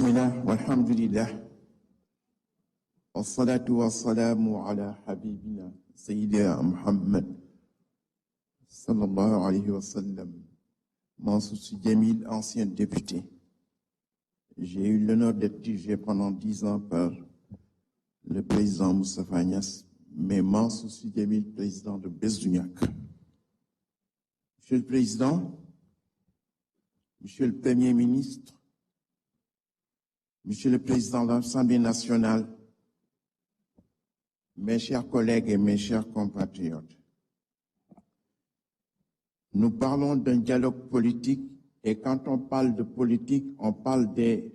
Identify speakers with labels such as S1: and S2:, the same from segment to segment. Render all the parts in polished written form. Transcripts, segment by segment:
S1: Bismillah, walhamdulillah, wassalatu wassalamu ala habibina, Sayyidina Muhammad, sallallahu alayhi wa sallam. Mansour Djamil, ancien député. J'ai eu l'honneur d'être dirigé pendant 10 ans par le président Moustapha Niasse, mais Mansour Djamil, président de Besduniak. Monsieur le Président, Monsieur le Premier ministre, Monsieur le Président de l'Assemblée nationale, mes chers collègues et mes chers compatriotes, nous parlons d'un dialogue politique et quand on parle de politique, on parle des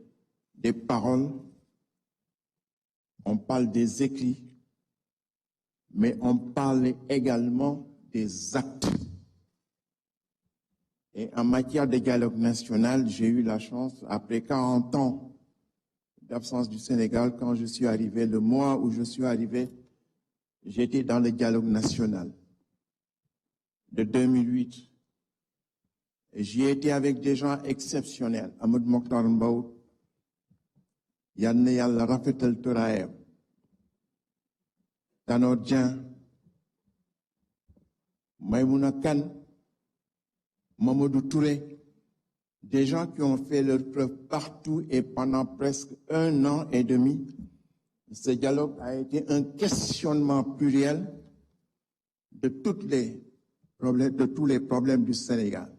S1: paroles, on parle des écrits, mais on parle également des actes. Et en matière de dialogue national, j'ai eu la chance, après 40 ans d'absence du Sénégal, quand je suis arrivé, le mois où je suis arrivé, j'étais dans le dialogue national de 2008. J'y étais avec des gens exceptionnels. Ahmed Mokhtar Mbaw, Yann Yalla Rafetal Touraï, Tanor Dieng, Maïmouna Kane, Mamadou Touré, des gens qui ont fait leur preuve partout et pendant presque 1 an et demi. Ce dialogue a été un questionnement pluriel de tous les problèmes du Sénégal.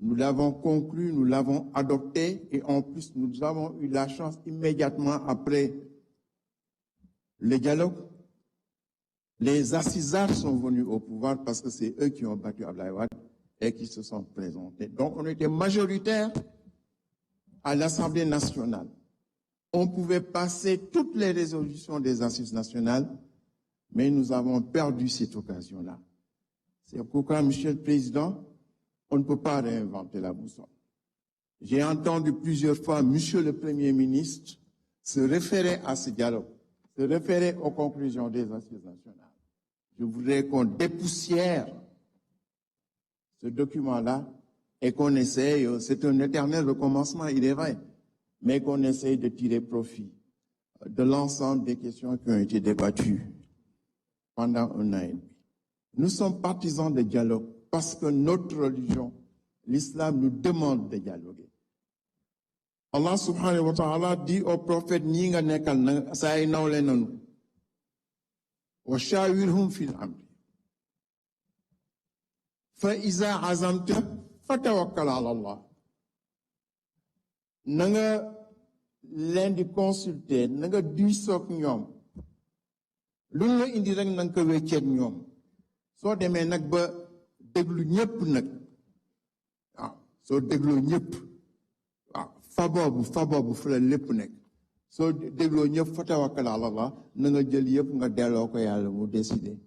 S1: Nous l'avons conclu, nous l'avons adopté et en plus nous avons eu la chance immédiatement après le dialogue. Les assisards sont venus au pouvoir parce que c'est eux qui ont battu Abdoulaye Wade et qui se sont présentés. Donc on était majoritaire à l'Assemblée nationale. On pouvait passer toutes les résolutions des assises nationales, mais nous avons perdu cette occasion-là. C'est pourquoi, Monsieur le Président, on ne peut pas réinventer la boussole. J'ai entendu plusieurs fois Monsieur le Premier ministre se référer à ce dialogue, se référer aux conclusions des assises nationales. Je voudrais qu'on dépoussière ce document-là et qu'on essaye, c'est un éternel recommencement, il est vrai, mais qu'on essaye de tirer profit de l'ensemble des questions qui ont été débattues pendant 1 an et demi. Nous sommes partisans de dialogue parce que notre religion, l'islam, nous demande de dialoguer. Allah subhanahu wa ta'ala dit au prophète, ñi nga nekkal na say nawle nanu wa shawirhum fil amri fa iza azamta fatawakkal ala Allah. Na nga leen di consulter, na nga diisoog ñoom lu ñu la indi rek na nga ko wecceeg ñoom soo demee nag ba déglu ñëpp nag waaw soo dégloo ñëpp waaw fa boobu fu la lépp nekk soo dégloo ñëpp fa tawakkal ala Allah na nga jël yëpp nga delloo ko yàlla mu décider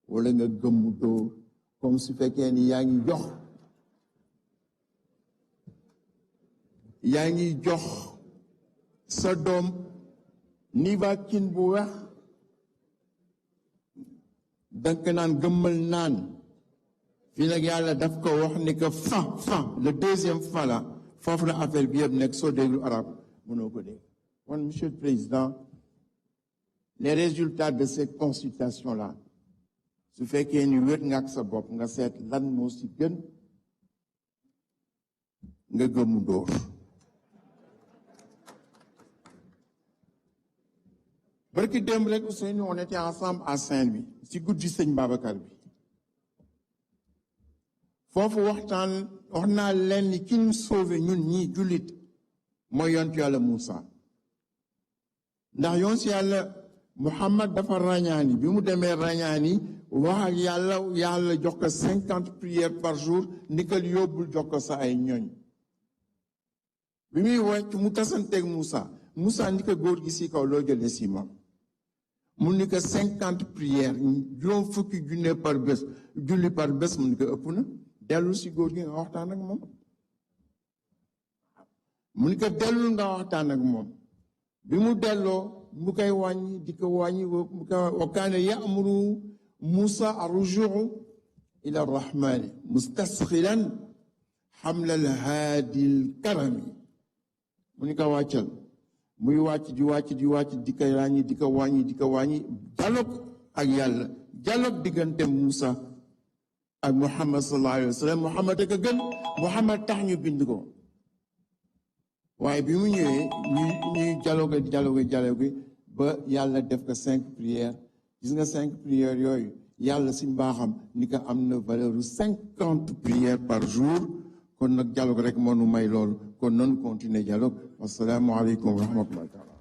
S1: wala nga gëmmu doo comme su fekkee ni yaa ngi jox sa doom nivaquine bu weex danga naan gëmmal naan fii nag yàlla daf ko wax ni que le deuxième fa la foofu la affaire bi yëpp nekk soo déglu arab mënoo ko dégg. Kon Monsieur le Président, les résultats de ces consultations là su fekkee ni wét nga ak sa bopp nga seet lan moo si gën nga gëmu dóor. Barki démb rek Ousseynou on était ensemble à Saint-Louis si guddi Sëñ Babacar bi foofu wax naa leen ni ki ñu sauvé ñun ñii jullit mooy yonent Yàlla Moussa ndax yonent Yàlla Muhammad dafa ràññaani bi mu demee ràññaani wax ak yàlla jox ko 50 prières par jour ndigal yóbbul jox ko sa ay ñoñ bi muy wàcc mu tasanteeg Moussa ni ko góor gi si kaw loo jëlee si moom mu ni ko 50 prières juróom fukki junne par bés julli par bés mu ni ko ëpp na dellu si góor gi nga waxtaan ak moom mu ni ko dellul nga waxtaan ak moom bi mu delloo mu koy wàññi di ko wàññi wa kaana ya'muru Moussa ar-rujuu ila ar-rahmani mustasxilan xamla al-haadi al-karami mu ni ko wàccal muy wàcc di wàcc di ko wàññi di ko wàññi dialogue ak yàlla dialogue diggante Moussa ak Muhammad sallallahu alayhi wa sallam Muhammad ak a gën Muhammad tax ñu bind ko waaye bi mu ñëwee ñuy dialogue ba yàlla def ko 5 prières gis nga 5 prières yooyu yàlla si mbaaxam ni ko am na valeur 50 prières par jour kon nag dialogue rek moo nu may loolu kon noonu continuer dialogue assalaamu aleykum wa rahmatullahi taala